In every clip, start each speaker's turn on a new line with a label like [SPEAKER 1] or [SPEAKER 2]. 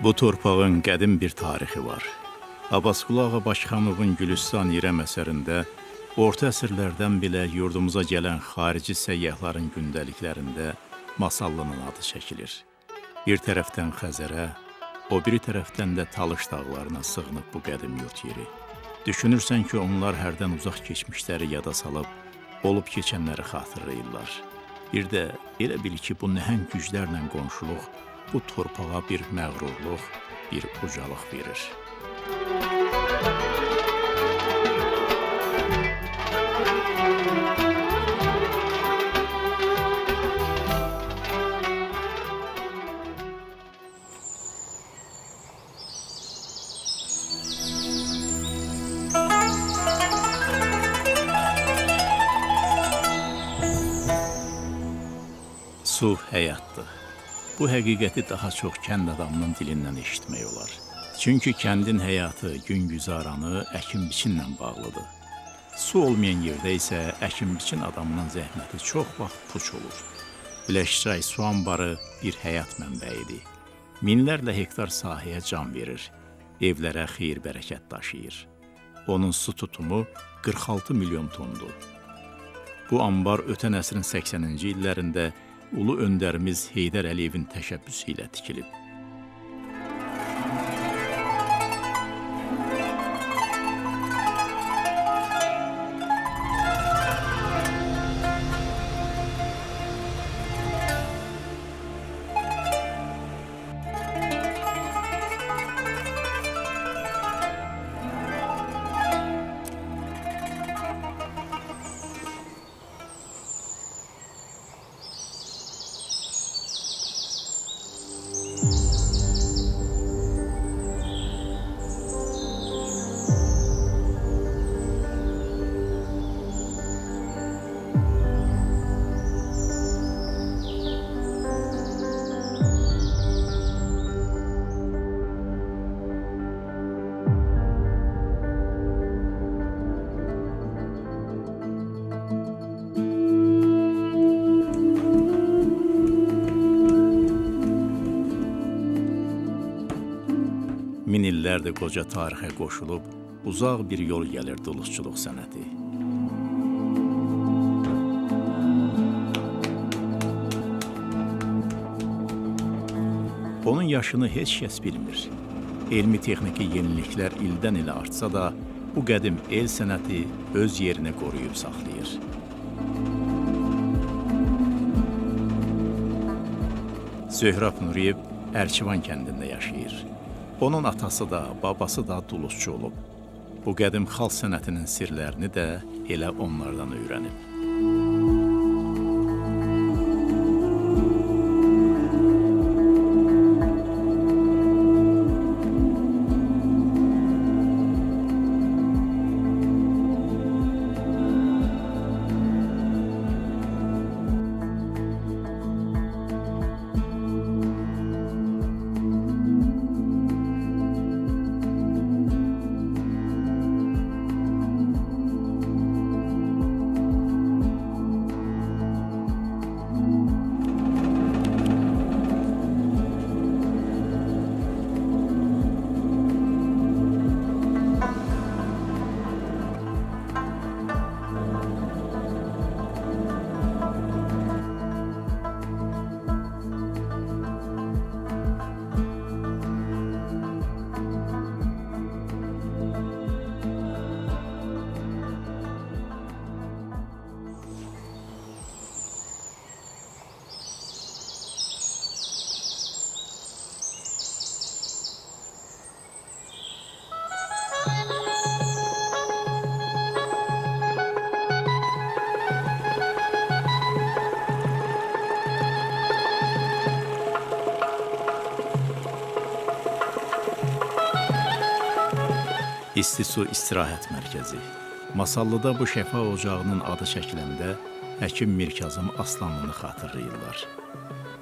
[SPEAKER 1] Bu torpağın qədim bir tarixi var. Abbasqulu Ağa Bakıxanovun Gülüstan İrəm əsərində orta əsrlərdən belə yurdumuza gələn xarici səyyahların gündəliklərində Masallının adı çəkilir. Bir tərəfdən Xəzərə, o biri tərəfdən də Talış dağlarına sığınıb bu qədim yurt yeri. Düşünürsən ki, onlar hərdən uzaq keçmişləri yada salıb, olub keçənləri xatırlayırlar. Bir də elə bil ki, bu nəhəng güclərlə qonşuluq bu torpağa bir məğrurluq, bir ucalıq verir. Su həyatdır. Bu həqiqəti daha çox kənd adamının dilindən eşitmək olar. Çünki kəndin həyatı, gün-güzaranı əkin-biçinlə bağlıdır. Su olmayan yerdə isə əkin-biçin adamının zəhməti çox vaxt puç olur. Biləşçay su anbarı bir həyat mənbəyidir. Minlərlə hektar sahəyə can verir, evlərə xeyir-bərəkət daşıyır. Onun su tutumu 46 milyon tondur. Bu anbar ötən əsrin 80-ci illərində Ulu öndərimiz Heydər Əliyevin təşəbbüsü ilə tikilib. Min illərdir qoca tarixə qoşulub, uzaq bir yol gəlir dulusçuluq sənəti. Onun yaşını heç kəs bilmir. Elmi-texniki yeniliklər ildən ilə artsa da, bu qədim el sənəti öz yerini qoruyub saxlayır. Zöhrab Nuriyev Ərkivan kəndində yaşayır. Onun atası da, babası da dulusçu olub. Bu qədim xalq sənətinin sirlərini də elə onlardan öyrənib. İstisu İstirahət Mərkəzi. Masallıda bu şəfa ocağının adı çəkiləndə həkim Mir Kazım Aslanlını xatırlayırlar.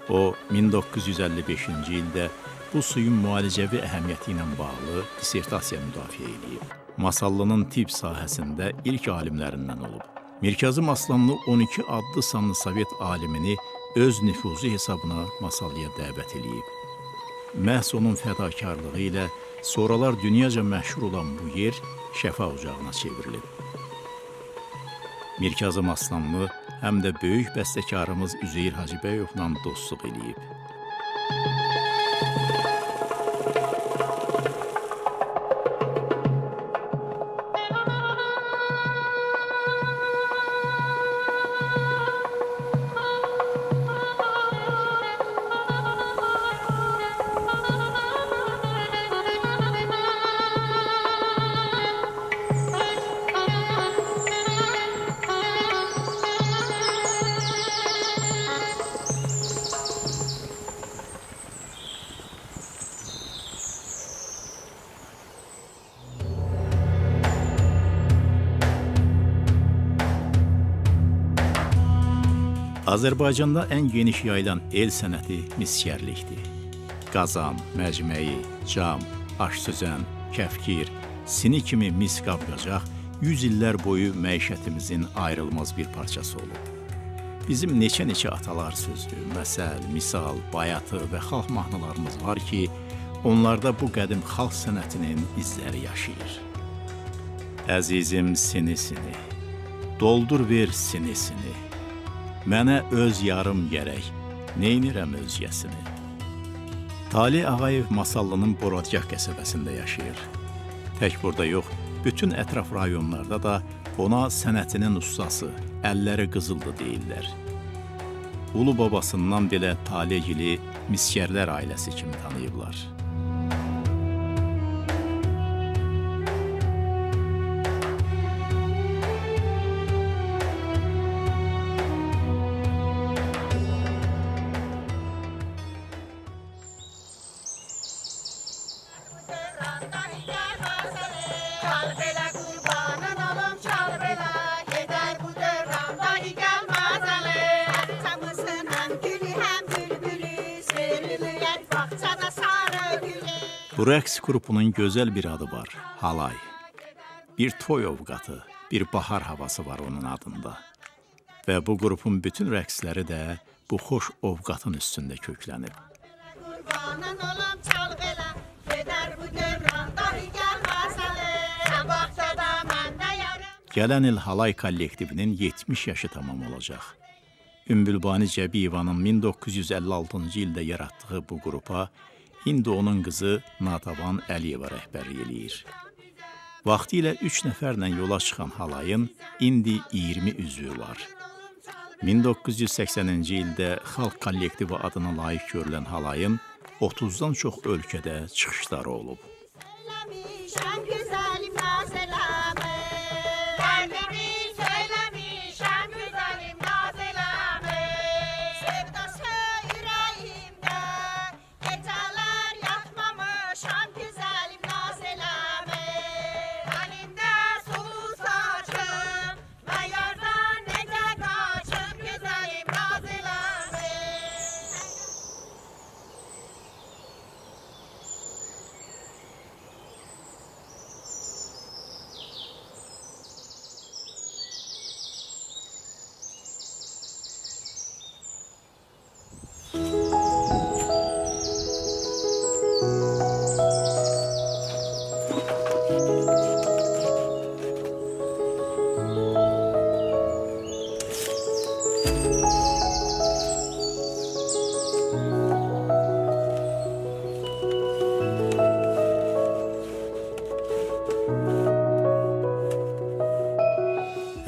[SPEAKER 1] O, 1955-ci ildə bu suyun müalicəvi əhəmiyyəti ilə bağlı dissertasiya müdafiə edib. Masallının tibb sahəsində ilk alimlərindən olub. Mir Kazım Aslanlı 12 adlı sanlı Sovet alimini öz nüfuzu hesabına Masallıya dəvət edib. məhz onun fədakarlığı ilə sonralar dünyaca məşhur olan bu yer şəfa ocağına çevrilib. Mirkazım Aslanlı həm də böyük bəstəkarımız Üzeyir Hacıbəyovla dostluq eləyib. Azərbaycanda ən geniş yayılan el sənəti miskərlikdir. Qazan, məcməyi, cam, aşsüzən, kəfkir, sini kimi mis qab-qacaq 100 illər boyu məişətimizin ayrılmaz bir parçası olub. Bizim neçə-neçə atalar sözü, məsəl, misal, bayatı və xalq mahnılarımız var ki, onlarda bu qədim xalq sənətinin izləri yaşayır. Əzizim sini-sini, doldur ver sini-sini, mənə öz yarım gərək, neynirəm özgəsini. Talih Ağayev Masallının Borodgah qəsəbəsində yaşayır. Tək burada yox, bütün ətraf rayonlarda da ona sənətinin ustası, əlləri qızıldı deyirlər. Ulu babasından belə Talihgili miskərlər ailəsi kimi tanıyıblar. Bu rəqs qrupunun gözəl bir adı var, halay. Bir toy ovqatı, bir bahar havası var onun adında. Və bu qrupun bütün rəqsləri də bu xoş ovqatın üstündə köklənib. Gələn il halay kollektivinin 70 yaşı tamam olacaq. Ümbülbani Cəbiyevanın 1956-cı ildə yaratdığı bu qrupa indi onun qızı Natavan Əliyeva rəhbərlik eləyir. Vaxtilə 3 nəfərlə yola çıxan halayın indi 20 üzvü var. 1980-ci ildə xalq kollektivi adına layiq görülən halayın 30-dan çox ölkədə çıxışları olub.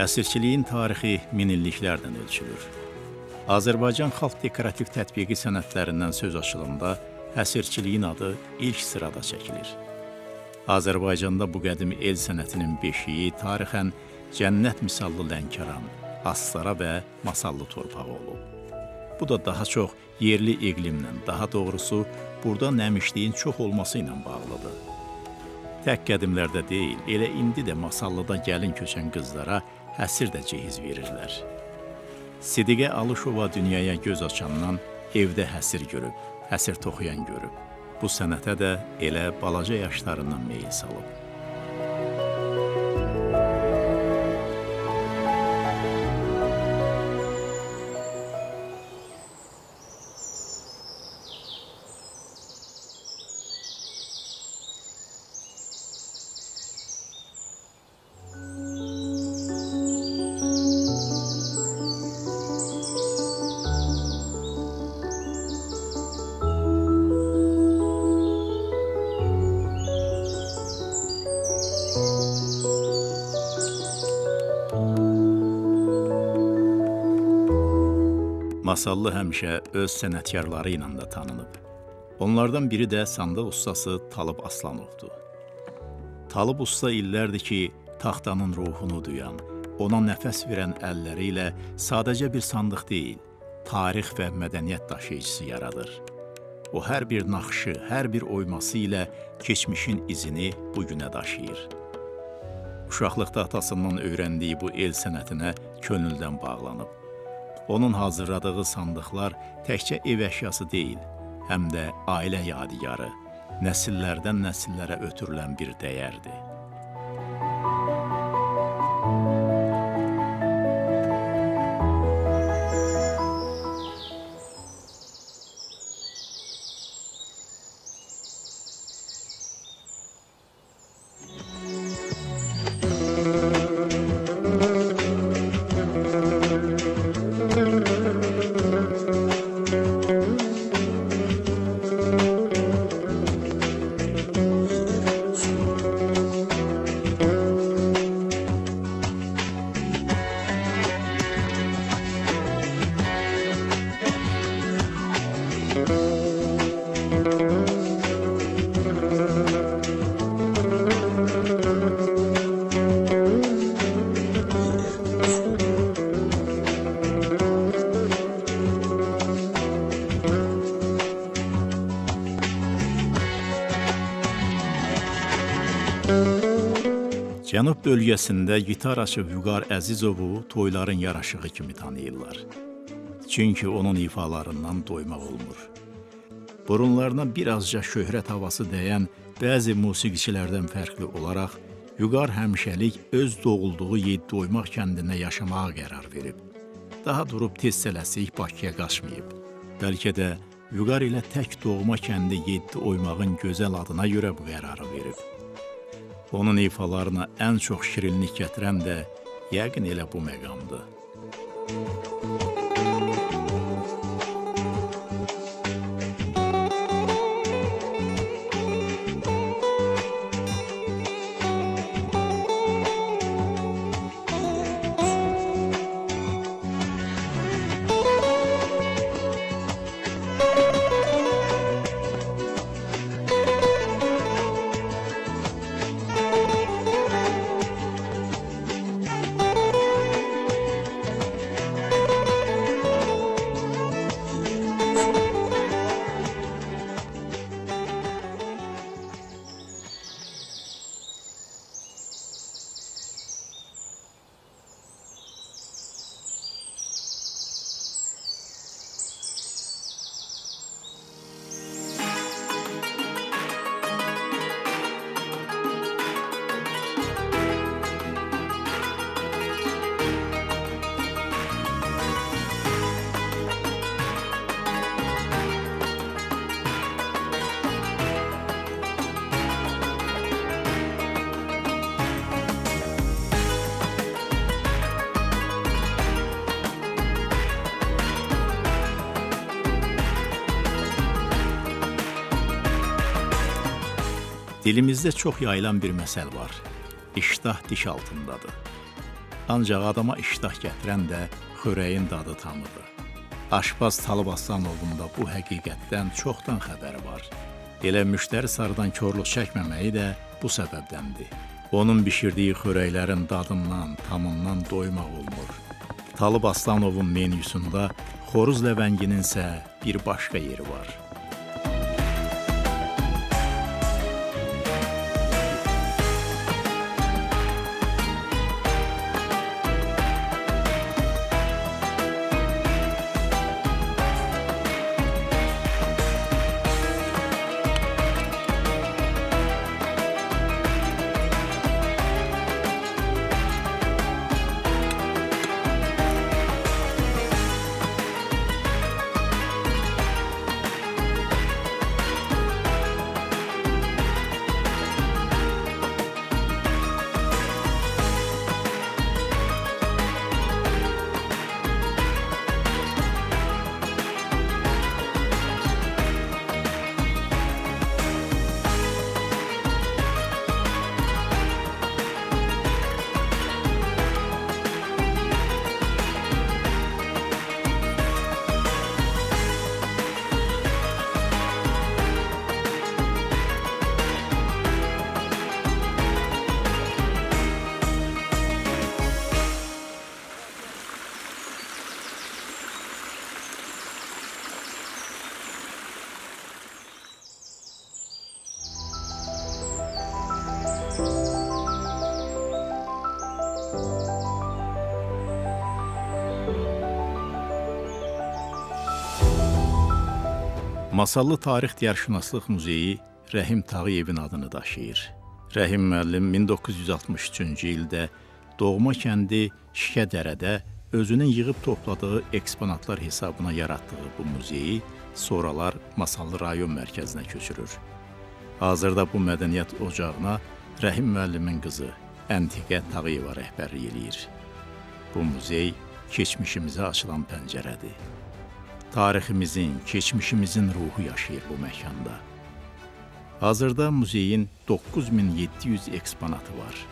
[SPEAKER 1] Əsirçiliyin tarixi minilliklərlə ölçülür. Azərbaycan xalq dekorativ tətbiqi sənətlərindən söz açılanda əsirçiliyin adı ilk sırada çəkilir. Azərbaycanda bu qədim el sənətinin beşiyi tarixən cənnət misallı Lənkəran, Astara və Masallı torpağı olub. Bu da daha çox yerli iqlimlə, daha doğrusu burada nəmişliyin çox olması ilə bağlıdır. Tək qədimlərdə deyil, elə indi də Masallıda gəlin köçən qızlara həsir də cehiz verirlər. Sidiqə Alışova dünyaya göz açandan evdə həsir görüb, həsir toxuyan görüb. Bu sənətə də elə balaca yaşlarından meyil salıb. Masallı həmişə öz sənətkarları ilə də tanınıb. Onlardan biri də sandıq ustası Talib Aslanovdur. Talib usta illərdir ki, taxtanın ruhunu duyan, ona nəfəs verən əlləri ilə sadəcə bir sandıq deyil, tarix və mədəniyyət daşıyıcısı yaradır. O, hər bir naxşı, hər bir oyması ilə keçmişin izini bugünə daşıyır. Uşaqlıqda atasından öyrəndiyi bu el sənətinə könüldən bağlanıb. Onun hazırladığı sandıqlar təkcə ev əşyası deyil, həm də ailə yadigarı, nəsillərdən nəsillərə ötürülən bir dəyərdir. Cənub bölgəsində gitaraçı Vüqar Əzizovu toyların yaraşığı kimi tanıyırlar. Çünki onun ifalarından doymaq olmur. Burunlarına birazca şöhrət havası dəyən bəzi musiqiçilərdən fərqli olaraq, Vüqar həmişəlik öz doğulduğu Yeddoymaq kəndində yaşamağa qərar verib. Daha durub tez tələsik Bakıya qaçmayıb. Bəlkə də Vüqar ilə tək doğma kəndi Yeddoymağın gözəl adına görə bu qərarı verib. Onun ifalarına ən çox şirinlik gətirən də yəqin elə bu məqamdır. Dilimizdə çox yayılan bir məsəl var. İştah diş altındadır. Ancaq adama iştah gətirən də xörəyin dadı tamıdır. Aşpaz Talib Aslanovun da bu həqiqətdən çoxdan xəbəri var. Elə müştəri sarıdan korluq çəkməməyi də bu səbəbdəndir. Onun bişirdiyi xörəklərin dadından, tamından doymaq olmur. Talib Aslanovun menyusunda xoruz ləvənginin isə bir başqa yeri var. Masallı Tarix Diyarşünaslıq Muzeyi Rəhim Tağıyevin adını daşıyır. Rəhim müəllim 1963-cü ildə doğma kəndi Şikədərədə özünün yığıb topladığı eksponatlar hesabına yaratdığı bu muzeyi sonralar Masallı rayon mərkəzinə köçürür. Hazırda bu mədəniyyət ocağına Rəhim müəllimin qızı Əntiqə Tağıyeva rəhbərlik eləyir. Bu muzey keçmişimizə açılan pəncərədir. Tariximizin, keçmişimizin ruhu yaşayır bu məkanda. Hazırda muzeyin 9700 eksponatı var.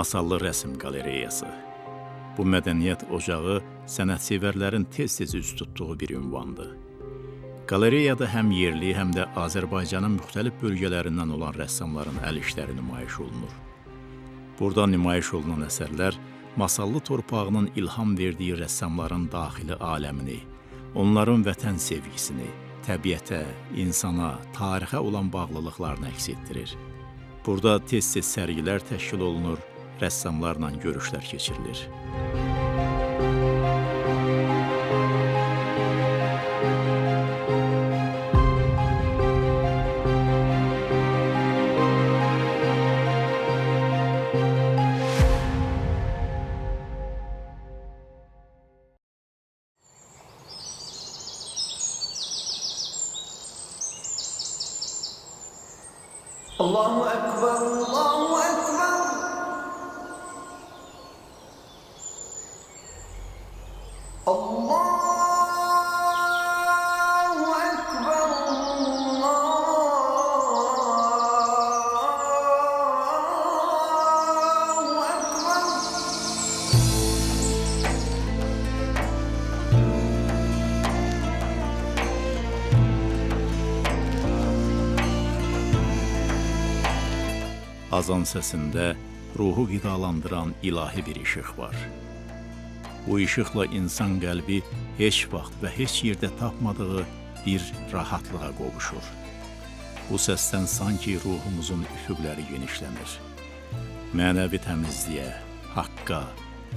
[SPEAKER 1] Masallı Rəsm Qalereyası. Bu mədəniyyət ocağı sənətsevərlərin tez-tez üz tutduğu bir ünvandır. Qalereyada həm yerli, həm də Azərbaycanın müxtəlif bölgələrindən olan rəssamların əl işləri nümayiş olunur. Burada nümayiş olunan əsərlər Masallı torpağının ilham verdiyi rəssamların daxili aləmini, onların vətən sevgisini, təbiətə, insana, tarixə olan bağlılıqlarını əks etdirir. Burada tez-tez sərgilər təşkil olunur, rəssamlarla görüşlər keçirilir.
[SPEAKER 2] Allahu Ekber, Allahu Ekber. Allahu Ekber, Allahu Ekber.
[SPEAKER 1] Azan səsində ruhu qidalandıran ilahi bir işıq var. Bu işıqla insan qəlbi heç vaxt və heç yerdə tapmadığı bir rahatlığa qovuşur. Bu səsdən sanki ruhumuzun üfüqləri genişlənir. Mənəvi təmizliyə, haqqa,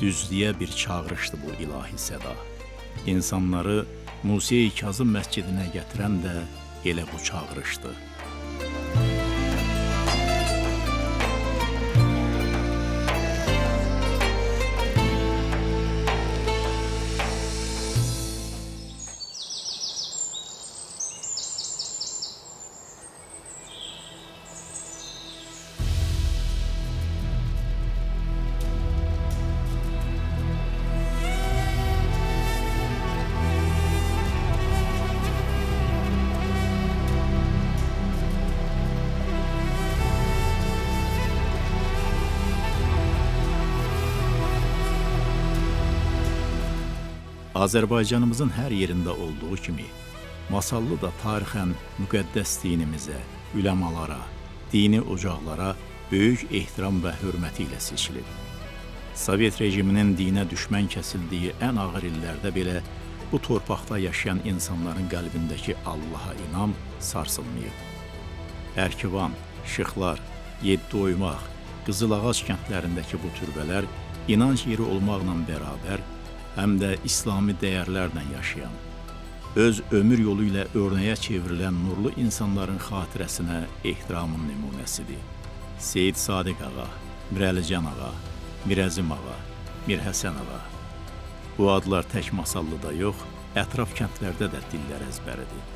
[SPEAKER 1] düzlüyə bir çağırışdır bu ilahi səda. İnsanları Musa-i Kazım məscidinə gətirən də elə bu çağırışdır. Azərbaycanımızın hər yerində olduğu kimi, Masallı da tarixən müqəddəs dinimizə, üləmalara, dini ocaqlara böyük ehtiram və hörməti ilə seçilib. Sovet rejiminin dinə düşmən kəsildiyi ən ağır illərdə belə bu torpaqda yaşayan insanların qəlbindəki Allaha inam sarsılmayıb. Ərkivan, Şıxlar, Yedioymaq, Qızılağac kəndlərindəki bu türbələr inanc yeri olmaqla bərabər, həm də İslami dəyərlərlə yaşayan, öz ömür yolu ilə örnəyə çevrilən nurlu insanların xatirəsinə ehtiramın nümunəsidir. Seyid Sadiq ağa, Mirəlican ağa, Mirəzim ağa, Mirhəsən ağa. Bu adlar tək Masallıda yox, ətraf kəndlərdə də dillər əzbəridir.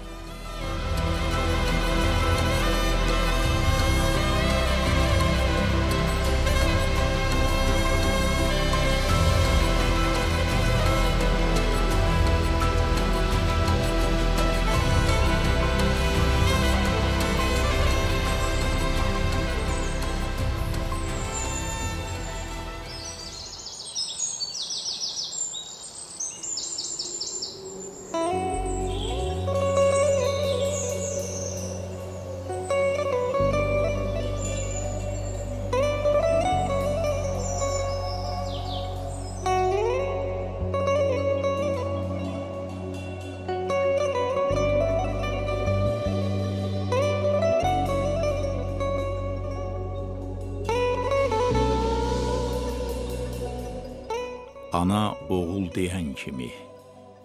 [SPEAKER 1] Ana oğul deyən kimi,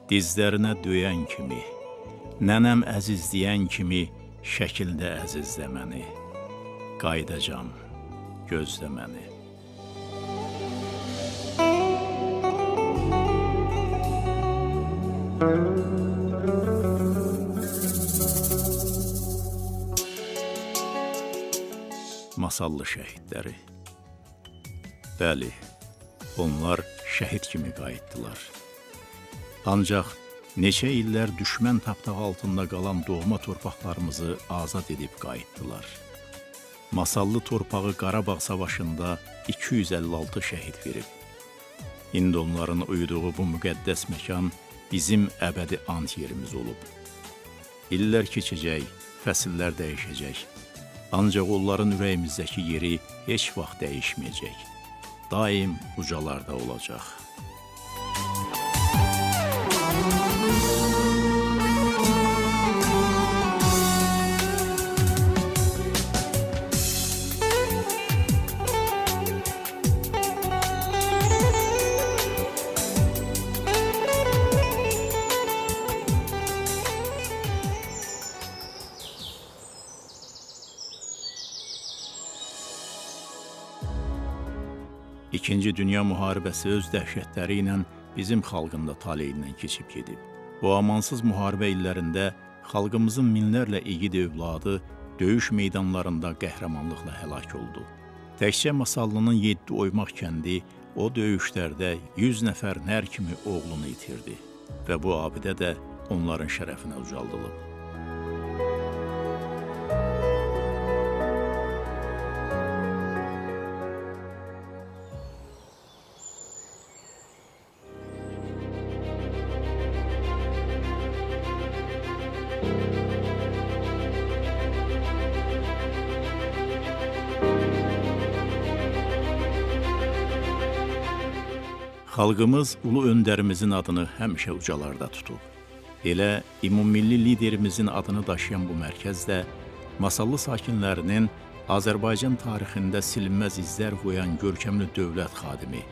[SPEAKER 1] dizlərinə döyən kimi, nənəm əziz deyən kimi, şəkildə əzizlə məni. Qaydacam, gözlə məni. Masallı şəhidləri. Bəli, onlar şəhid kimi qayıtdılar. Ancaq neçə illər düşmən tapdağı altında qalan doğma torpaqlarımızı azad edib qayıtdılar. Masallı torpağı Qarabağ savaşında 256 şəhid verib. İndi onların uyuduğu bu müqəddəs məkan bizim əbədi ant yerimiz olub. İllər keçəcək, fəsillər dəyişəcək. Ancaq onların ürəyimizdəki yeri heç vaxt dəyişməyəcək. Daim ucalarda olacaq. İkinci Dünya müharibəsi öz dəhşətləri ilə bizim xalqın da taleyindən keçib gedib. Bu amansız müharibə illərində xalqımızın minlərlə igid övladı döyüş meydanlarında qəhrəmanlıqla həlak oldu. Təkcə Masallının 7 oymaq kəndi o döyüşlərdə 100 nəfər nər kimi oğlunu itirdi və bu abidə də onların şərəfinə ucaldılıb. Xalqımız ulu öndərimizin adını həmişə ucalarda tutub. Elə ümummilli liderimizin adını daşıyan bu mərkəz də Masallı sakinlərinin Azərbaycan tarixində silinməz izlər qoyan görkəmli dövlət xadimi,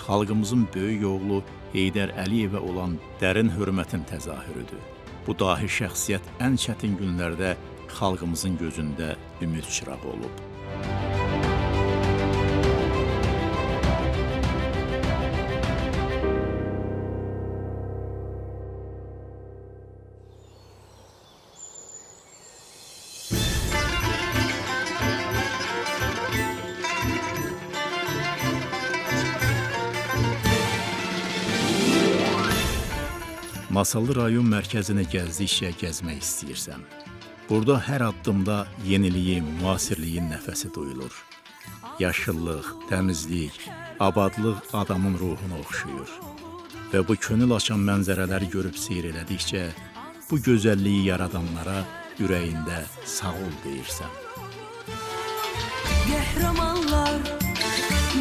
[SPEAKER 1] xalqımızın böyük oğlu Heydər Əliyevə olan dərin hörmətin təzahürüdür. Bu dahi şəxsiyyət ən çətin günlərdə xalqımızın gözündə ümid çırağı olub. Masallı rayon mərkəzini gəzdikcə gəzmək istəyirsən. Burada hər addımda yeniliyin, müasirliyin nəfəsi duyulur. Yaşıllıq, təmizlik, abadlıq adamın ruhunu oxşuyur. Və bu könül açan mənzərələri görüb seyr elədikcə, bu gözəlliyi yaradanlara ürəyində sağ ol deyirsən.
[SPEAKER 3] Qəhrəmanlar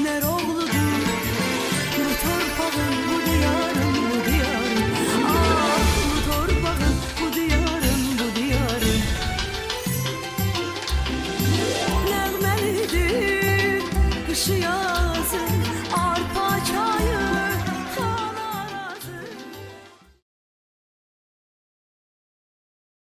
[SPEAKER 3] nər oğludur, bu torpağın, bu diyarın, bu diyarın. Ah, bu torpağın, bu diyarın, bu diyarın. Nəğməlidir qışı